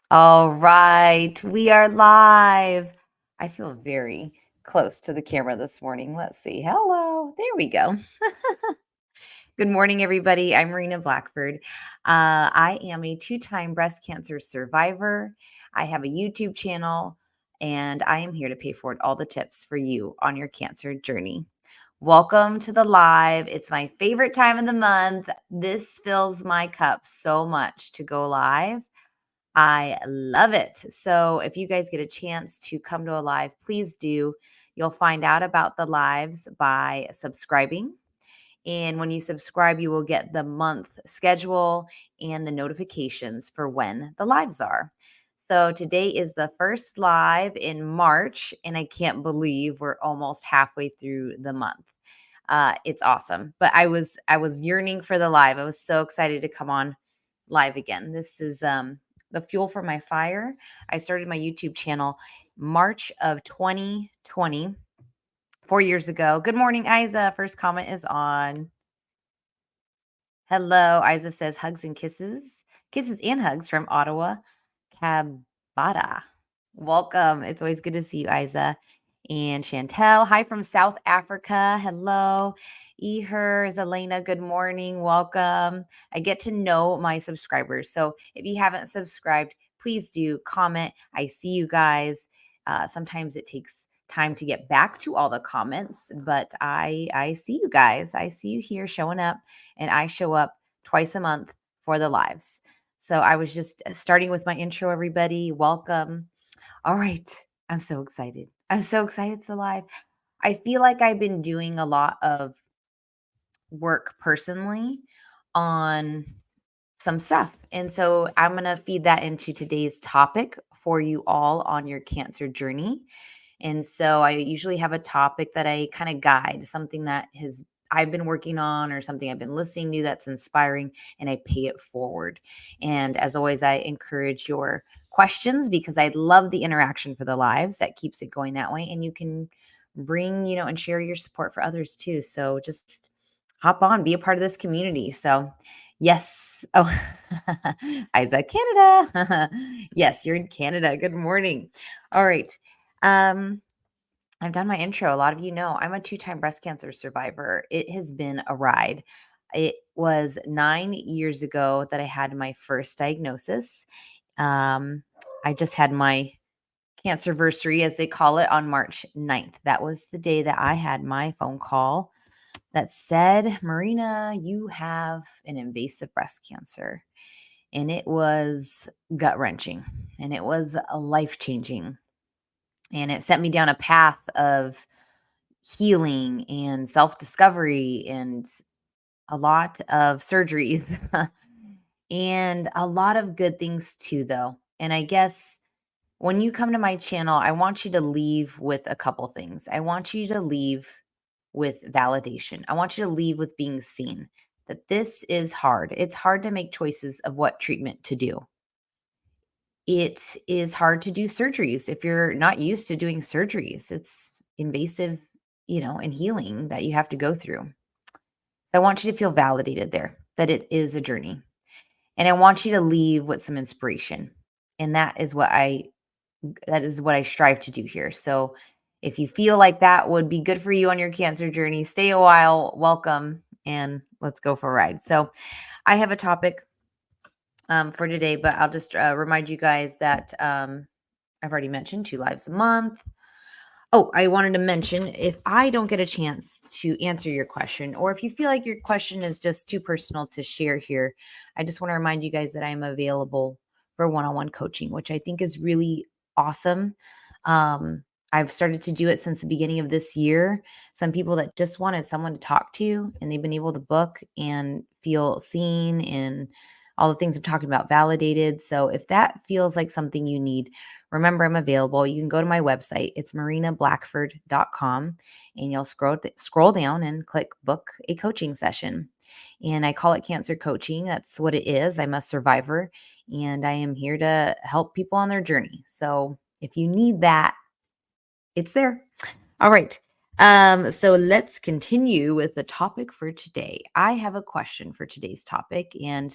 All right, we are live. I feel very close to the camera this morning. Let's see. Hello. There we go. Good morning, everybody. I'm Marina Blackford. I am a two-time breast cancer survivor. I have a YouTube channel, and I am here to pay forward all the tips for you on your cancer journey. Welcome to the live. It's my favorite time of the month. This fills my cup so much to go live. I love it. So if you guys get a chance to come to a live, please do. You'll find out about the lives by subscribing. And when you subscribe, you will get the month schedule and the notifications for when the lives are. So today is the first live in March, and I can't believe we're almost halfway through the month. It's awesome. But I was yearning for the live. I was so excited to come on live again. This is the fuel for my fire. I started my YouTube channel March of 2020, 4 years ago. Good morning, Isa. First comment is on. Hello, Isa says hugs and kisses. Kisses and hugs from Ottawa, Cabada. Welcome. It's always good to see you, Isa. And Chantel, hi from South Africa. Hello. Eher, Zelena, good morning. Welcome. I get to know my subscribers. So if you haven't subscribed, please do comment. I see you guys. Sometimes it takes time to get back to all the comments, but I see you guys. I see you here showing up, and I show up twice a month for the lives. So I was just starting with my intro, everybody. Welcome. All right. I'm so excited. I'm so excited to live. I feel like I've been doing a lot of work personally on some stuff. And so I'm going to feed that into today's topic for you all on your cancer journey. And so I usually have a topic that I kind of guide, something that has I've been working on or something I've been listening to that's inspiring, and I pay it forward. And as always, I encourage your questions because I love the interaction for the lives. That keeps it going that way. And you can bring, and share your support for others too. So just hop on, be a part of this community. So yes. Oh, Isa, Canada. Yes, you're in Canada. Good morning. All right. I've done my intro. A lot of you know I'm a two-time breast cancer survivor. It has been a ride. It was 9 years ago that I had my first diagnosis. I just had my cancerversary, as they call it, on March 9th. That was the day that I had my phone call that said, Marina, you have an invasive breast cancer. And it was gut wrenching and it was life changing. And it set me down a path of healing and self discovery and a lot of surgeries and a lot of good things too, though. And I guess when you come to my channel, I want you to leave with a couple things. I want you to leave with validation. I want you to leave with being seen that this is hard. It's hard to make choices of what treatment to do. It is hard to do surgeries if you're not used to doing surgeries. It's invasive, and healing that you have to go through. So I want you to feel validated there, that it is a journey. And I want you to leave with some inspiration. And that is what I strive to do here. So if you feel like that would be good for you on your cancer journey, stay a while, welcome, and let's go for a ride. So I have a topic for today, but I'll just remind you guys that I've already mentioned 2 lives a month. Oh, I wanted to mention, if I don't get a chance to answer your question, or if you feel like your question is just too personal to share here, I just want to remind you guys that I'm available for one-on-one coaching, which I think is really awesome. I've started to do it since the beginning of this year. Some people that just wanted someone to talk to, and they've been able to book and feel seen and all the things I'm talking about validated. So if that feels like something you need, remember, I'm available. You can go to my website. It's marinablackford.com, and you'll scroll down and click book a coaching session. And I call it cancer coaching. That's what it is. I'm a survivor, and I am here to help people on their journey. So if you need that, it's there. All right. So let's continue with the topic for today. I have a question for today's topic, and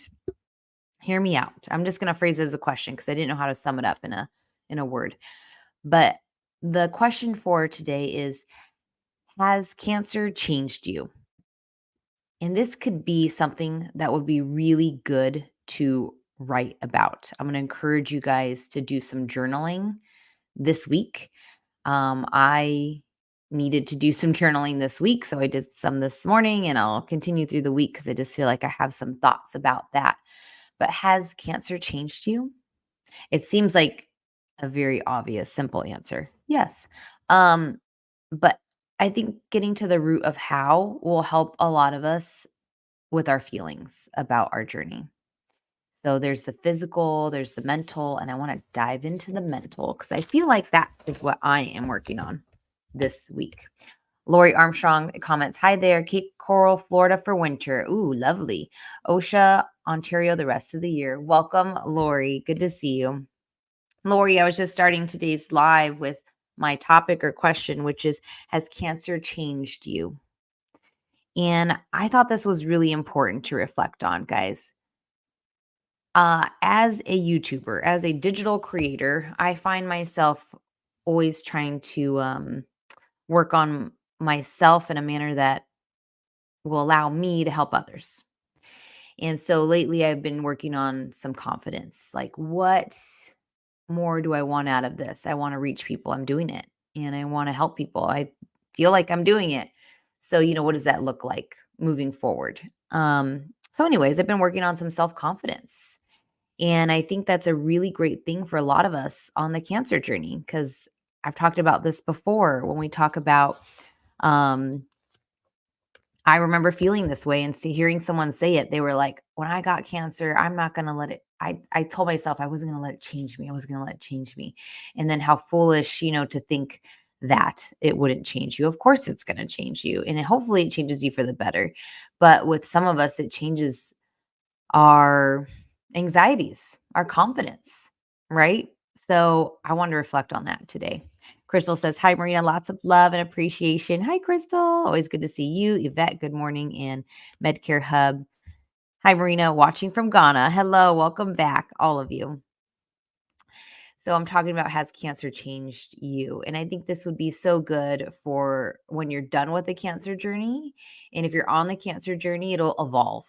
Hear me out. I'm just going to phrase it as a question because I didn't know how to sum it up in a word. But the question for today is, has cancer changed you? And this could be something that would be really good to write about. I'm going to encourage you guys to do some journaling this week. I needed to do some journaling this week, so I did some this morning and I'll continue through the week because I just feel like I have some thoughts about that. But has cancer changed you? It seems like a very obvious, simple answer. Yes. Um, but I think getting to the root of how will help a lot of us with our feelings about our journey. So there's the physical, there's the mental, and I want to dive into the mental because I feel like that is what I am working on this week. Lori Armstrong comments, hi there, Cape Coral, Florida for winter. Ooh, lovely. OSHA, Ontario, the rest of the year. Welcome, Lori. Good to see you. Lori, I was just starting today's live with my topic or question, which is, has cancer changed you? And I thought this was really important to reflect on, guys. As a YouTuber, as a digital creator, I find myself always trying to work on myself in a manner that will allow me to help others. And so lately I've been working on some confidence. Like, what more do I want out of this? I want to reach people. I'm doing it and I want to help people. I feel like I'm doing it. So, what does that look like moving forward? So anyways, I've been working on some self-confidence. And I think that's a really great thing for a lot of us on the cancer journey because I've talked about this before when we talk about um I remember feeling this way and hearing someone say it. They were like, when I got cancer, I'm not going to let it. I told myself I wasn't going to let it change me. I was going to let it change me. And then how foolish, to think that it wouldn't change you. Of course, it's going to change you. And hopefully it changes you for the better. But with some of us, it changes our anxieties, our confidence, right? So I want to reflect on that today. Crystal says, hi, Marina, lots of love and appreciation. Hi, Crystal. Always good to see you. Yvette, good morning. And Medcare Hub. Hi, Marina, watching from Ghana. Hello, welcome back, all of you. So I'm talking about, has cancer changed you? And I think this would be so good for when you're done with the cancer journey. And if you're on the cancer journey, it'll evolve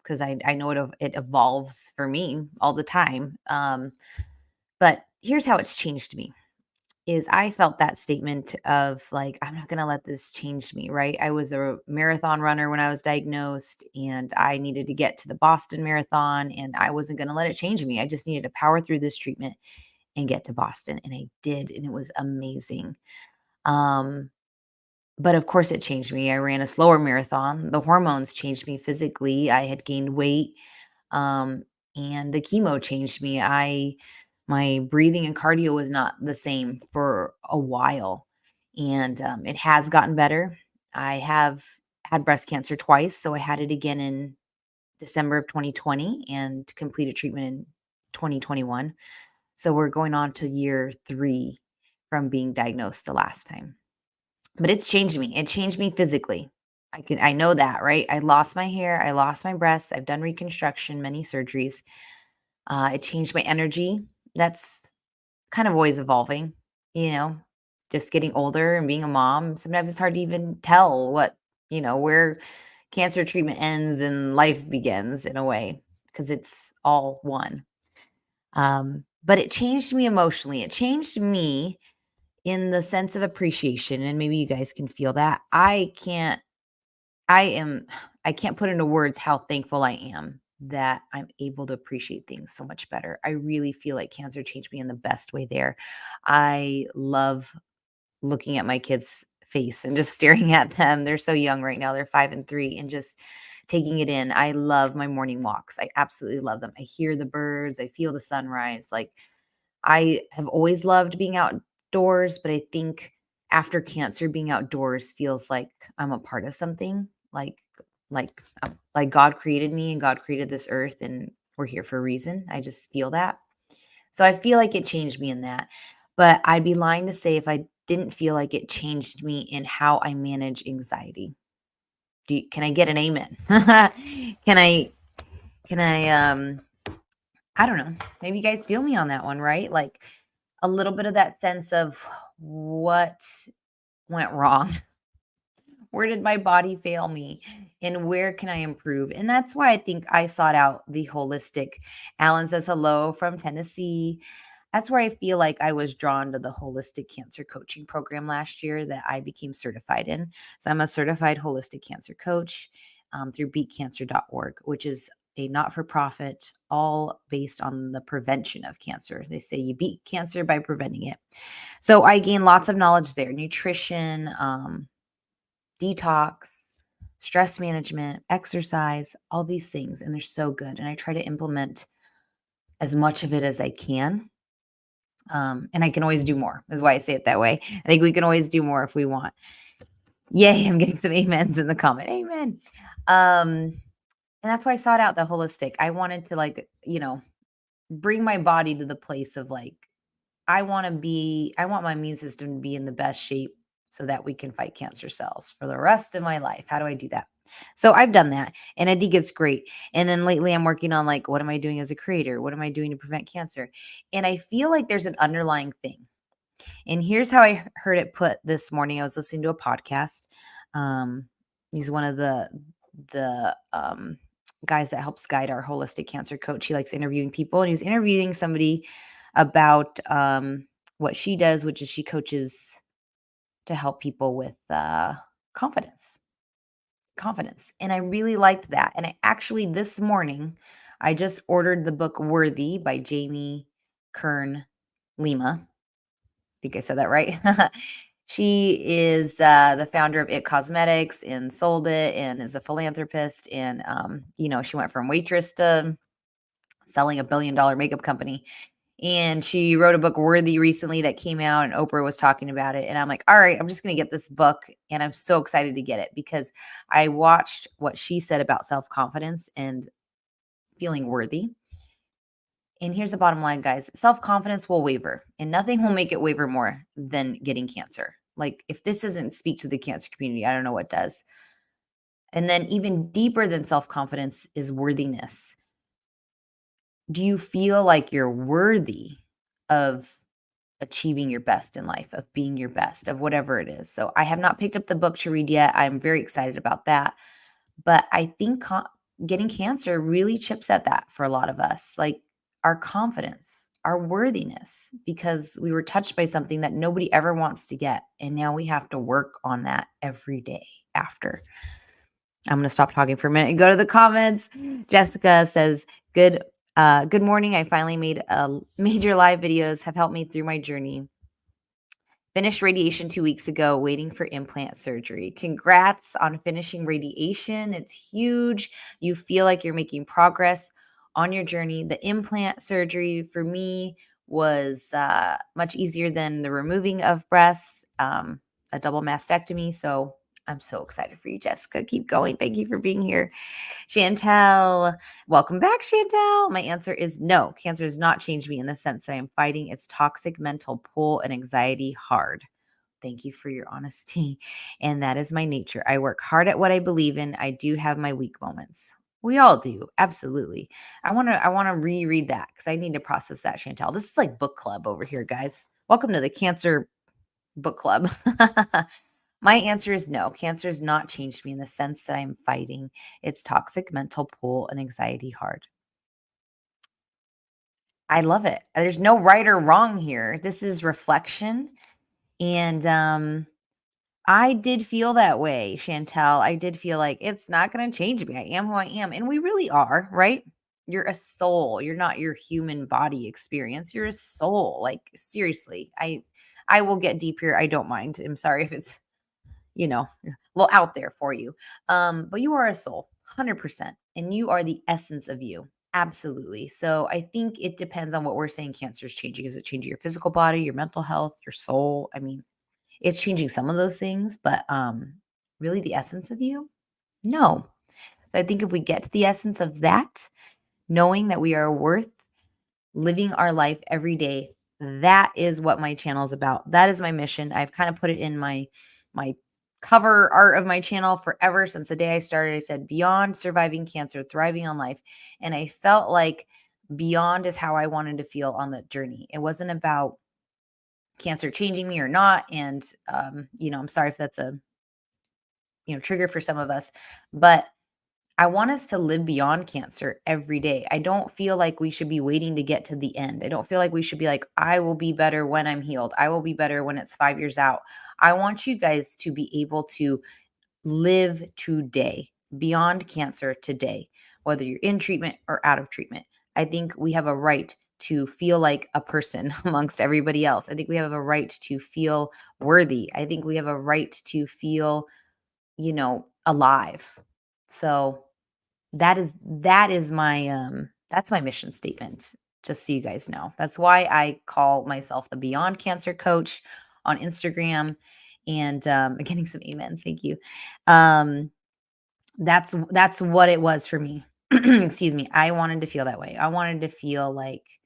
because I know it evolves for me all the time. But here's how it's changed me is I felt that statement of like, I'm not going to let this change me, right? I was a marathon runner when I was diagnosed and I needed to get to the Boston Marathon and I wasn't going to let it change me. I just needed to power through this treatment and get to Boston. And I did. And it was amazing. Um, but of course it changed me. I ran a slower marathon. The hormones changed me physically. I had gained weight. Um, and the chemo changed me. My breathing and cardio was not the same for a while. And it has gotten better. I have had breast cancer twice. So I had it again in December of 2020 and completed treatment in 2021. So we're going on to year 3 from being diagnosed the last time. But it's changed me. It changed me physically. I know that, right? I lost my hair, I lost my breasts, I've done reconstruction, many surgeries. It changed my energy. That's kind of always evolving, you know, just getting older and being a mom. Sometimes it's hard to even tell where cancer treatment ends and life begins in a way, because it's all one. But it changed me emotionally. It changed me in the sense of appreciation. And maybe you guys can feel that. I am I can't put into words how thankful I am that I'm able to appreciate things so much better. I really feel like cancer changed me in the best way there. I love looking at my kids' face and just staring at them. They're so young right now. They're 5 and 3 and just taking it in. I love my morning walks. I absolutely love them. I hear the birds, I feel the sunrise. Like, I have always loved being outdoors, but I think after cancer, being outdoors feels like I'm a part of something. Like God created me and God created this earth, and we're here for a reason. I just feel that. So I feel like it changed me in that. But I'd be lying to say if I didn't feel like it changed me in how I manage anxiety. Can I get an amen? Can I I don't know. Maybe you guys feel me on that one, right? Like a little bit of that sense of what went wrong. Where did my body fail me? And where can I improve? And that's why I think I sought out the holistic. Alan says hello from Tennessee. That's where I feel like I was drawn to the holistic cancer coaching program last year that I became certified in. So I'm a certified holistic cancer coach through beatcancer.org, which is a not for profit, all based on the prevention of cancer. They say you beat cancer by preventing it. So I gained lots of knowledge there, nutrition, detox, stress management, exercise, all these things. And they're so good. And I try to implement as much of it as I can. And I can always do more, is why I say it that way. I think we can always do more if we want. Yay, I'm getting some amens in the comment. Amen. And that's why I sought out the holistic. I wanted to, like, bring my body to the place of like, I want my immune system to be in the best shape so that we can fight cancer cells for the rest of my life. How do I do that? So I've done that and I think it's great. And then lately I'm working on like, what am I doing as a creator? What am I doing to prevent cancer? And I feel like there's an underlying thing. And here's how I heard it put this morning. I was listening to a podcast. Um, he's one of the guys that helps guide our holistic cancer coach. He likes interviewing people, and he's interviewing somebody about what she does, which is she coaches to help people with confidence. And I really liked that. And I actually this morning, I just ordered the book Worthy by Jamie Kern Lima. Think I said that right. She is the founder of It Cosmetics and sold it and is a philanthropist. And, she went from waitress to selling $1 billion makeup company. And she wrote a book Worthy recently that came out, and Oprah was talking about it. And I'm like, all right, I'm just going to get this book. And I'm so excited to get it because I watched what she said about self-confidence and feeling worthy. And here's the bottom line, guys. Self-confidence will waver, and nothing will make it waver more than getting cancer. Like, if this doesn't speak to the cancer community, I don't know what does. And then even deeper than self-confidence is worthiness. Do you feel like you're worthy of achieving your best in life, of being your best, of whatever it is? So I have not picked up the book to read yet. I'm very excited about that. But I think getting cancer really chips at that for a lot of us. Like, our confidence, our worthiness, because we were touched by something that nobody ever wants to get. And now we have to work on that every day after. I'm going to stop talking for a minute and go to the comments. Jessica says, good morning. I finally made your live videos have helped me through my journey. Finished radiation 2 weeks ago, waiting for implant surgery. Congrats on finishing radiation. It's huge. You feel like you're making progress on your journey. The implant surgery for me was much easier than the removing of breasts, a double mastectomy. So I'm so excited for you, Jessica. Keep going. Thank you for being here. Chantel, welcome back, Chantel. My answer is no. Cancer has not changed me in the sense that I'm fighting its toxic mental pull and anxiety hard. Thank you for your honesty. And that is my nature. I work hard at what I believe in. I do have my weak moments. We all do. Absolutely. I want to reread that because I need to process that, Chantel. This is like book club over here, guys. Welcome to the Cancer Book Club. My answer is no. Cancer has not changed me in the sense that I'm fighting its toxic mental pull and anxiety hard. I love it. There's no right or wrong here. This is reflection. And I did feel that way, Chantel. I did feel like it's not going to change me. I am who I am. And we really are, right? You're a soul. You're not your human body experience. You're a soul. Like, seriously. I will get deep here. I don't mind. I'm sorry if it's a little out there for you. But you are a soul, 100%. And you are the essence of you. Absolutely. So I think it depends on what we're saying cancer is changing. Is it changing your physical body, your mental health, your soul? I mean, it's changing some of those things, but really the essence of you? No. So I think if we get to the essence of that, knowing that we are worth living our life every day, that is what my channel is about. That is my mission. I've kind of put it in my cover art of my channel forever since the day I started. I said, beyond surviving cancer, thriving on life. And I felt like Beyond is how I wanted to feel on the journey. It wasn't about cancer changing me or not. And, I'm sorry if that's a, trigger for some of us, but I want us to live beyond cancer every day. I don't feel like we should be waiting to get to the end. I don't feel like we should be like, I will be better when I'm healed. I will be better when it's 5 years out. I want you guys to be able to live today, beyond cancer today, whether you're in treatment or out of treatment. I think we have a right to feel like a person amongst everybody else. I think we have a right to feel worthy. I think we have a right to feel, alive. So that is my that's my mission statement, just so you guys know. That's why I call myself the Beyond Cancer Coach on Instagram, and getting some amens, thank you. um that's what it was for me. Excuse me. I wanted to feel that way. I wanted to feel like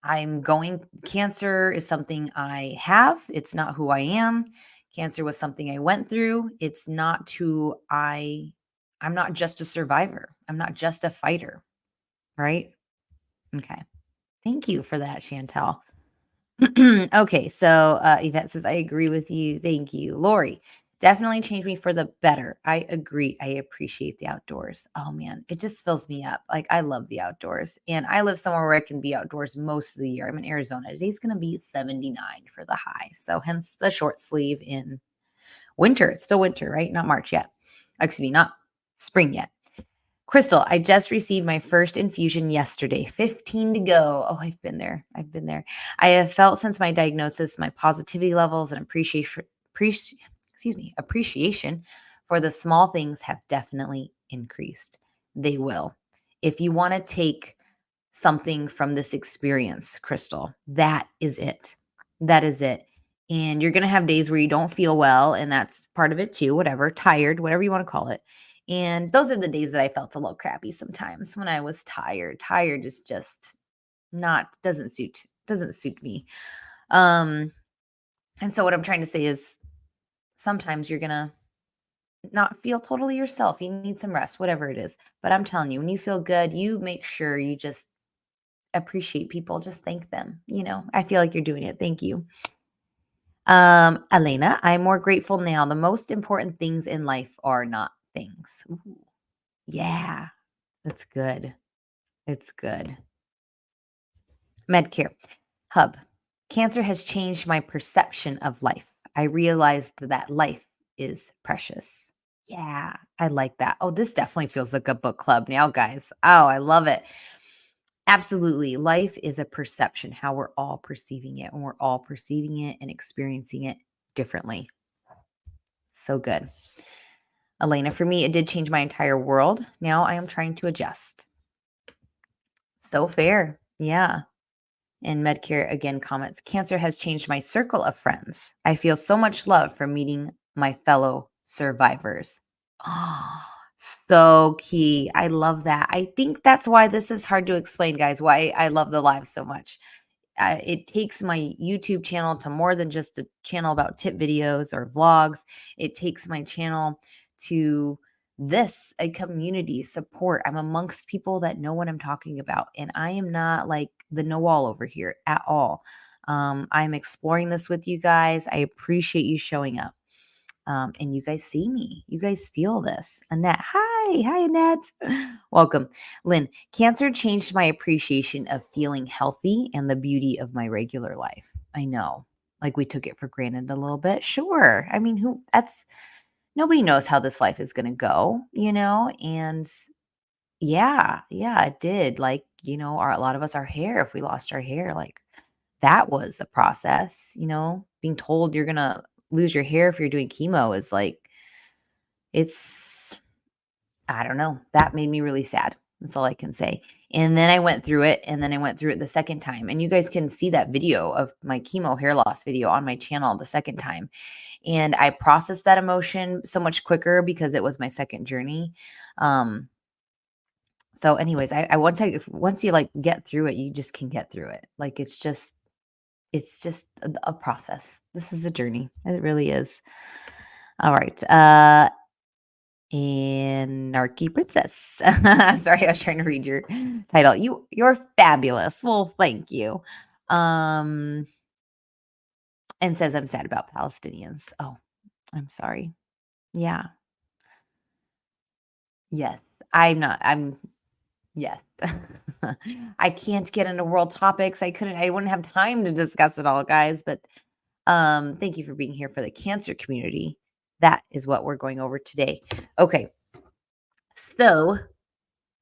I'm going cancer is something I have. It's not who I am. Cancer was something I went through. It's not who I'm not just a survivor. I'm not just a fighter, right? Okay. Thank you for that, Chantel. Okay, so Yvette says, I agree with you. Thank you. Lori, definitely changed me for the better. I agree. I appreciate the outdoors. Oh man, it just fills me up. Like, I love the outdoors. And I live somewhere where I can be outdoors most of the year. I'm in Arizona. Today's going to be 79 for the high. So hence the short sleeve in winter. It's still winter, right? Not March yet. Excuse me, not spring yet. Crystal, I just received my first infusion yesterday, 15 to go. Oh, I've been there. I've been there. I have felt since my diagnosis, my positivity levels and appreciation for the small things have definitely increased. They will. If you want to take something from this experience, Crystal, that is it. That is it. And you're going to have days where you don't feel well, and that's part of it too, whatever, tired, whatever you want to call it. And those are the days that I felt a little crappy sometimes when I was tired. Tired is just not doesn't suit me. Um and so what I'm trying to say is sometimes you're going to not feel totally yourself. You need some rest, whatever it is. But I'm telling you, when you feel good, you make sure you just appreciate people, just thank them. I feel like you're doing it. Thank you. Elena, I'm more grateful now. The most important things in life are not things. Ooh, yeah, that's good. It's good. Medcare Hub. Cancer has changed my perception of life. I realized that life is precious. Yeah, I like that. Oh, this definitely feels like a book club now, guys. Oh, I love it. Absolutely. Life is a perception, how we're all perceiving it, and we're all perceiving it and experiencing it differently. So good. Elena, for me, it did change my entire world. Now I am trying to adjust. So fair. Yeah. And Medcare again comments, cancer has changed my circle of friends. I feel so much love from meeting my fellow survivors. Oh, so key. I love that. I think that's why this is hard to explain, guys, why I love the live so much. It takes my YouTube channel to more than just a channel about tip videos or vlogs. It takes my channel to a community support. I'm amongst people that know what I'm talking about, and I am not like the know-all over here at all. I'm exploring this with you guys. I appreciate you showing up. And you guys see me. You guys feel this. Annette, hi. Hi, Annette. Welcome. Lynn, cancer changed my appreciation of feeling healthy and the beauty of my regular life. I know. Like, we took it for granted a little bit. Sure. I mean, nobody knows how this life is going to go, And yeah, it did. Like, a lot of us, our hair, if we lost our hair, like, that was a process, being told you're going to lose your hair if you're doing chemo is like, it's, I don't know. That made me really sad. That's all I can say. And then I went through it, and then I went through it the second time. And you guys can see that video of my chemo hair loss video on my channel the second time. And I processed that emotion so much quicker because it was my second journey. So anyways, I once you like get through it, you just can get through it. Like, it's just a process. This is a journey. It really is. All right. and Narky Princess. Sorry, I was trying to read your title. You're fabulous. Well, thank you. Um, and says I'm sad about Palestinians. Oh, I'm sorry. Yeah. Yes. I'm not. I'm yes. I can't get into world topics. I wouldn't have time to discuss it all, guys, but thank you for being here for the cancer community. That is what we're going over today. Okay. So,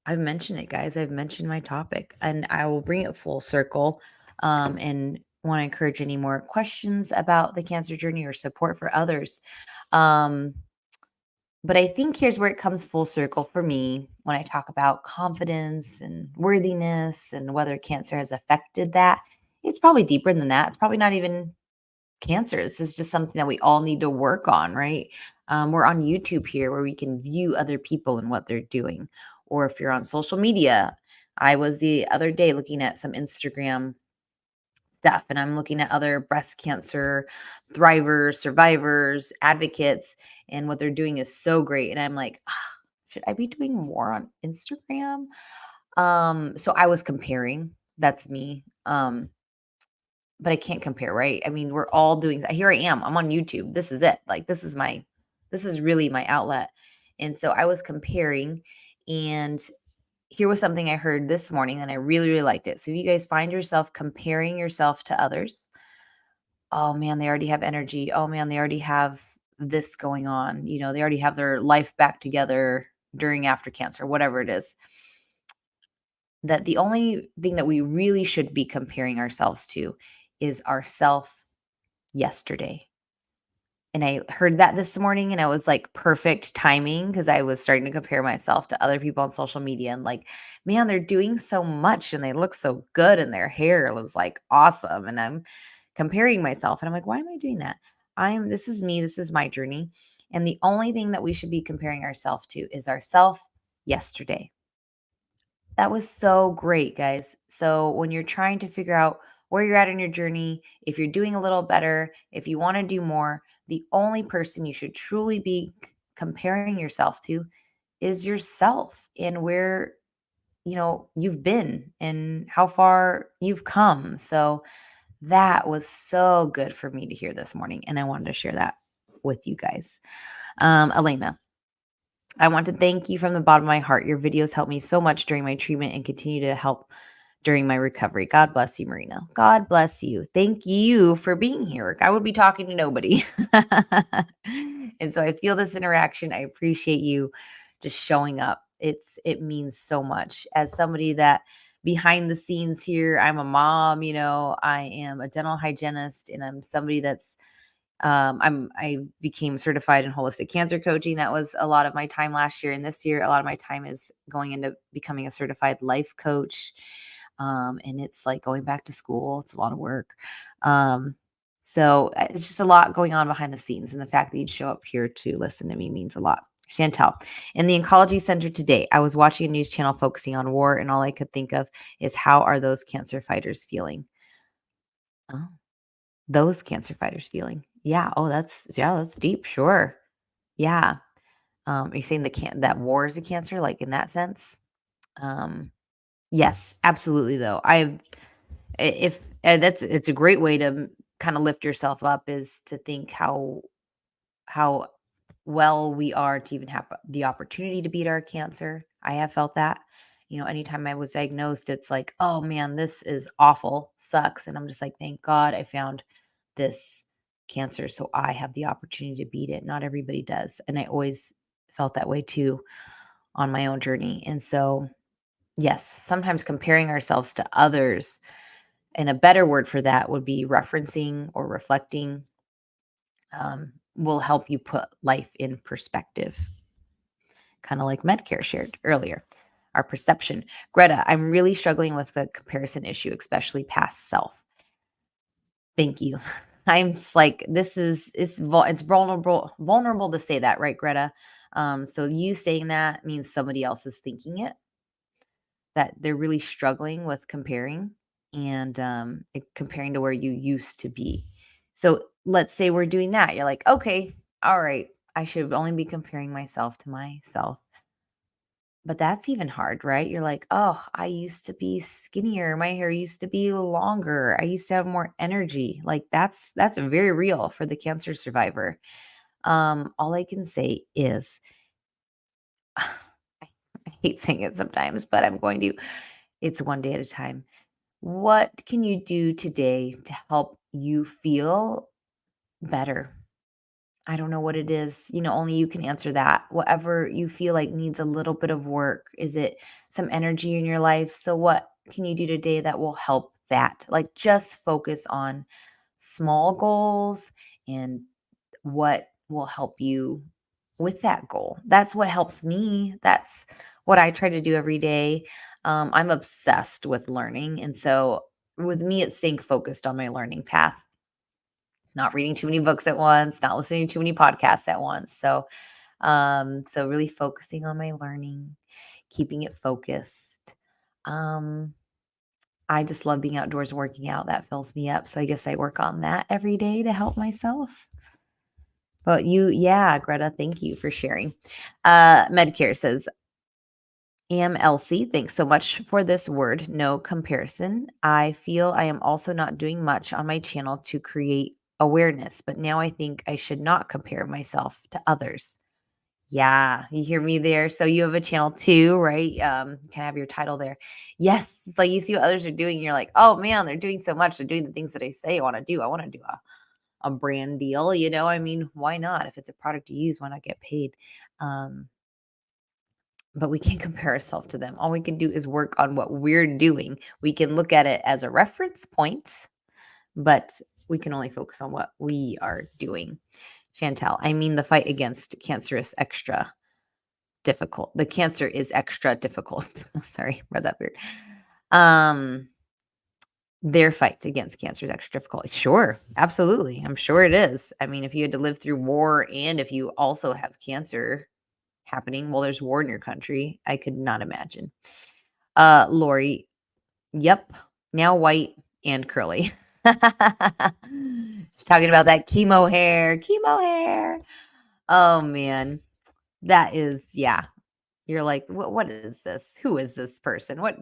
I've mentioned it, guys. I've mentioned my topic, and I will bring it full circle. And want to encourage any more questions about the cancer journey or support for others. Um, but I think here's where it comes full circle for me when I talk about confidence and worthiness and whether cancer has affected that. It's probably deeper than that. It's probably not even cancer. This is just something that we all need to work on, right? We're on YouTube here where we can view other people and what they're doing. Or if you're on social media, I was the other day looking at some Instagram stuff and I'm looking at other breast cancer thrivers, survivors, advocates, and what they're doing is so great. And I'm like, "Ah, should I be doing more on Instagram?" So I was comparing. That's me. But I can't compare, right? I mean, we're all doing that. Here I am. I'm on YouTube. This is it. Like this is really my outlet. And so I was comparing, and here was something I heard this morning and I really, really liked it. So if you guys find yourself comparing yourself to others, oh man, they already have energy. Oh man, they already have this going on. They already have their life back together during after cancer, whatever it is. That the only thing that we really should be comparing ourselves to is ourself yesterday. And I heard that this morning and I was like perfect timing because I was starting to compare myself to other people on social media and like, man, they're doing so much and they look so good and their hair was like awesome. And I'm comparing myself and I'm like, why am I doing that? This is me, this is my journey. And the only thing that we should be comparing ourselves to is ourself yesterday. That was so great, guys. So, when you're trying to figure out where you're at in your journey, if you're doing a little better, if you want to do more, the only person you should truly be comparing yourself to is yourself and where you've been and how far you've come. So, that was so good for me to hear this morning and I wanted to share that with you guys. Elena, I want to thank you from the bottom of my heart. Your videos helped me so much during my treatment and continue to help during my recovery. God bless you, Marina. God bless you. Thank you for being here. I would be talking to nobody. And so I feel this interaction. I appreciate you just showing up. It means so much. As somebody that behind the scenes here, I'm a mom, I am a dental hygienist and I'm somebody that's I became certified in holistic cancer coaching. That was a lot of my time last year. And this year, a lot of my time is going into becoming a certified life coach. And it's like going back to school. It's a lot of work. So it's just a lot going on behind the scenes. And the fact that you'd show up here to listen to me means a lot. Chantel, in the oncology center today, I was watching a news channel focusing on war, and all I could think of is how are those cancer fighters feeling? Oh, those cancer fighters feeling. Yeah. Oh, that's deep. Sure. Yeah. Are you saying that war is a cancer, like in that sense? Um, yes, absolutely. Though if it's a great way to kind of lift yourself up is to think how well we are to even have the opportunity to beat our cancer. I have felt that. Anytime I was diagnosed, it's like, oh man, this is awful, sucks. And I'm just like, thank God I found this cancer so I have the opportunity to beat it. Not everybody does. And I always felt that way too on my own journey. And so, yes, sometimes comparing ourselves to others, and a better word for that would be referencing or reflecting, will help you put life in perspective, kind of like Medcare shared earlier. Our perception. Greta, I'm really struggling with the comparison issue, especially past self. Thank you. I'm just like, it's vulnerable to say that, right, Greta? So you saying that means somebody else is thinking it, that they're really struggling with comparing and comparing to where you used to be. So let's say we're doing that. You're like, okay, all right. I should only be comparing myself to myself. But that's even hard, right? You're like, "Oh, I used to be skinnier. My hair used to be longer. I used to have more energy." Like that's very real for the cancer survivor. All I can say is I hate saying it sometimes, but I'm going to. It's one day at a time. What can you do today to help you feel better? I don't know what it is. Only you can answer that. Whatever you feel like needs a little bit of work. Is it some energy in your life? So, what can you do today that will help that? Like, just focus on small goals and what will help you with that goal. That's what helps me. That's what I try to do every day. I'm obsessed with learning. And so, with me, it's staying focused on my learning path, not reading too many books at once, not listening to too many podcasts at once. So really focusing on my learning, keeping it focused. Um, I just love being outdoors and working out. That fills me up. So I guess I work on that every day to help myself. But yeah, Greta, thank you for sharing. Medcare says, AMLC, thanks so much for this word. No comparison. I feel I am also not doing much on my channel to create awareness, but now I think I should not compare myself to others. Yeah, you hear me there. So you have a channel too, right? You can have your title there. Yes, it's like you see what others are doing. You're like, oh man, they're doing so much. They're doing the things that I say I want to do. I want to do a brand deal. I mean, why not? If it's a product to use, why not get paid? Um, but we can't compare ourselves to them. All we can do is work on what we're doing. We can look at it as a reference point, but we can only focus on what we are doing. Chantel, I mean, the fight against cancer is extra difficult. The cancer is extra difficult. Sorry, read that weird. Um, their fight against cancer is extra difficult. Sure, absolutely. I'm sure it is. I mean, if you had to live through war and if you also have cancer happening while there's war in your country, I could not imagine. Lori, yep, now white and curly. She's talking about that chemo hair, chemo hair. Oh man, that is, yeah. You're like, what is this? Who is this person? What?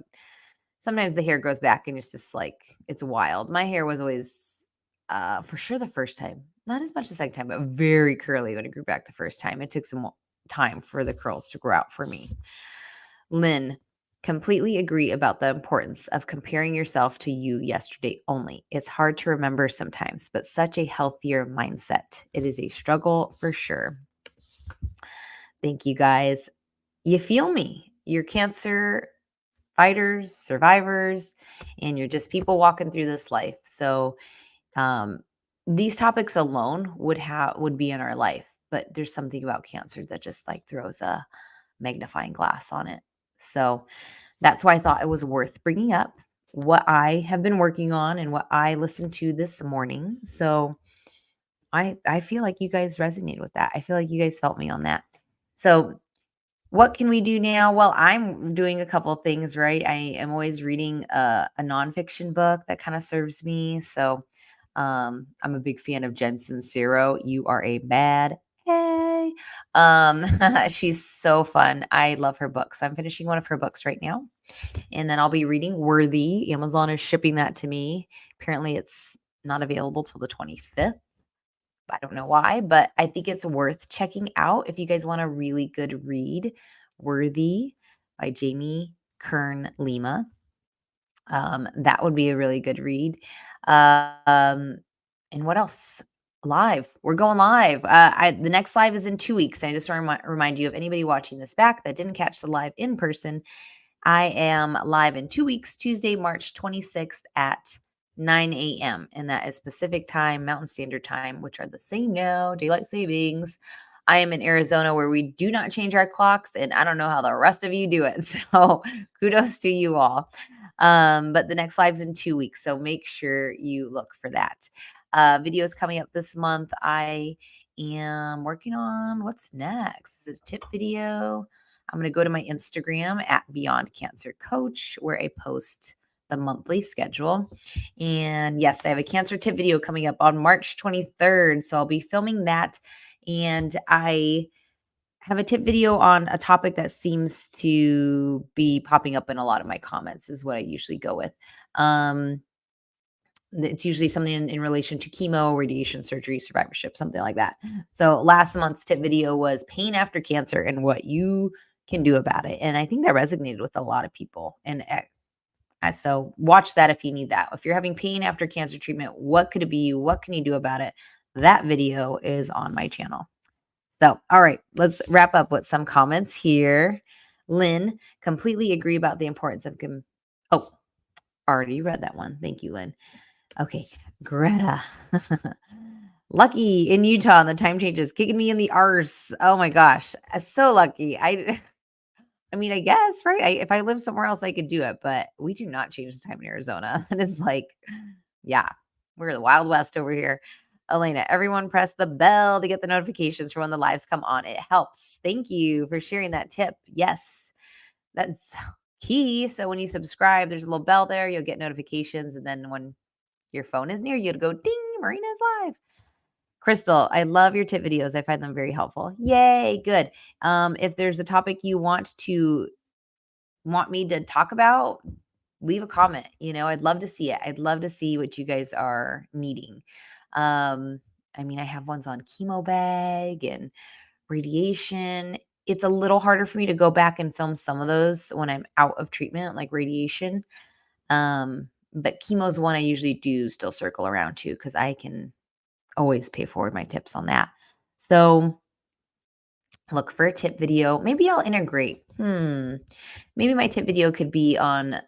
Sometimes the hair grows back and it's just like, it's wild. My hair was always, for sure the first time, not as much the second time, but very curly when it grew back the first time. It took some time for the curls to grow out for me. Lynn, completely agree about the importance of comparing yourself to you yesterday only. It's hard to remember sometimes, but such a healthier mindset. It is a struggle for sure. Thank you guys. You feel me. You're cancer fighters, survivors, and you're just people walking through this life. So um, these topics alone would be in our life, but there's something about cancer that just like throws a magnifying glass on it. So that's why I thought it was worth bringing up what I have been working on and what I listened to this morning. So I feel like you guys resonated with that. I feel like you guys felt me on that. So what can we do now? Well, I'm doing a couple of things, right? I am always reading a nonfiction book that kind of serves me. So I'm a big fan of Jen Sincero. You are a bad. Hey. She's so fun. I love her books. I'm finishing one of her books right now. And then I'll be reading Worthy. Amazon is shipping that to me. Apparently it's not available till the 25th. I don't know why, but I think it's worth checking out if you guys want a really good read. Worthy by Jamie Kern Lima. That would be a really good read. And what else? Live. We're going live. The next live is in 2 weeks. And I just want to remind you of anybody watching this back that didn't catch the live in person. I am live in 2 weeks, Tuesday, March 26th at 9 a.m. And that is Pacific time, Mountain Standard Time, which are the same now, daylight savings. I am in Arizona where we do not change our clocks, and I don't know how the rest of you do it. So kudos to you all. But the next live's in 2 weeks, so make sure you look for that. Videos coming up this month. I am working on what's next. Is it a tip video? I'm going to go to my Instagram at Beyond Cancer Coach, where I post the monthly schedule. And yes, I have a cancer tip video coming up on March 23rd. So I'll be filming that And I have a tip video on a topic that seems to be popping up in a lot of my comments, is what I usually go with. Um, it's usually something in relation to chemo, radiation, surgery, survivorship, something like that. So last month's tip video was pain after cancer and what you can do about it. And I think that resonated with a lot of people. And so watch that if you need that. If you're having pain after cancer treatment, what could it be? What can you do about it? That video is on my channel. So, all right, let's wrap up with some comments here. Lynn, completely agree about the importance of oh, already read that one. Thank you, Lynn. Okay, Greta. Lucky in Utah, and the time changes, kicking me in the arse. Oh my gosh, so lucky. I mean, I guess, right? If I lived somewhere else, I could do it, but we do not change the time in Arizona. And it's like, yeah, we're the Wild West over here. Elena, everyone press the bell to get the notifications for when the lives come on. It helps. Thank you for sharing that tip. Yes, that's key. So when you subscribe, there's a little bell there. You'll get notifications. And then when your phone is near you, it'll go ding, Marina's live. Crystal, I love your tip videos. I find them very helpful. Yay, good. If there's a topic you want me to talk about, leave a comment. I'd love to see it. I'd love to see what you guys are needing. I mean, I have ones on chemo bag and radiation. It's a little harder for me to go back and film some of those when I'm out of treatment, like radiation. But chemo's one I usually do still circle around to, because I can always pay forward my tips on that. So look for a tip video. Maybe I'll integrate. Maybe my tip video could be on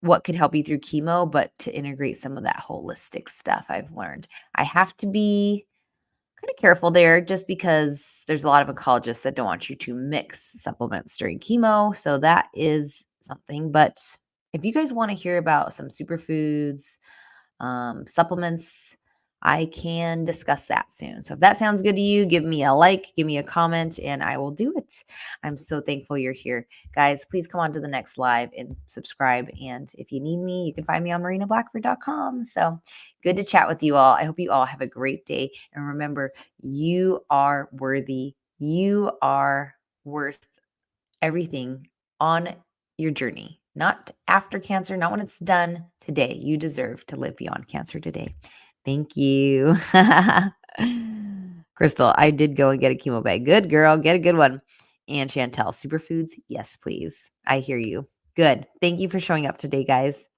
what could help you through chemo, but to integrate some of that holistic stuff I've learned. I have to be kind of careful there, just because there's a lot of oncologists that don't want you to mix supplements during chemo. So that is something. But if you guys want to hear about some superfoods, supplements, I can discuss that soon. So if that sounds good to you, give me a like, give me a comment, and I will do it. I'm so thankful you're here. Guys, please come on to the next live and subscribe. And if you need me, you can find me on marinablackford.com. So good to chat with you all. I hope you all have a great day. And remember, you are worthy. You are worth everything on your journey, not after cancer, not when it's done. Today, you deserve to live beyond cancer today. Thank you. Crystal, I did go and get a chemo bag. Good girl, get a good one. And Chantel, superfoods, yes, please. I hear you. Good. Thank you for showing up today, guys.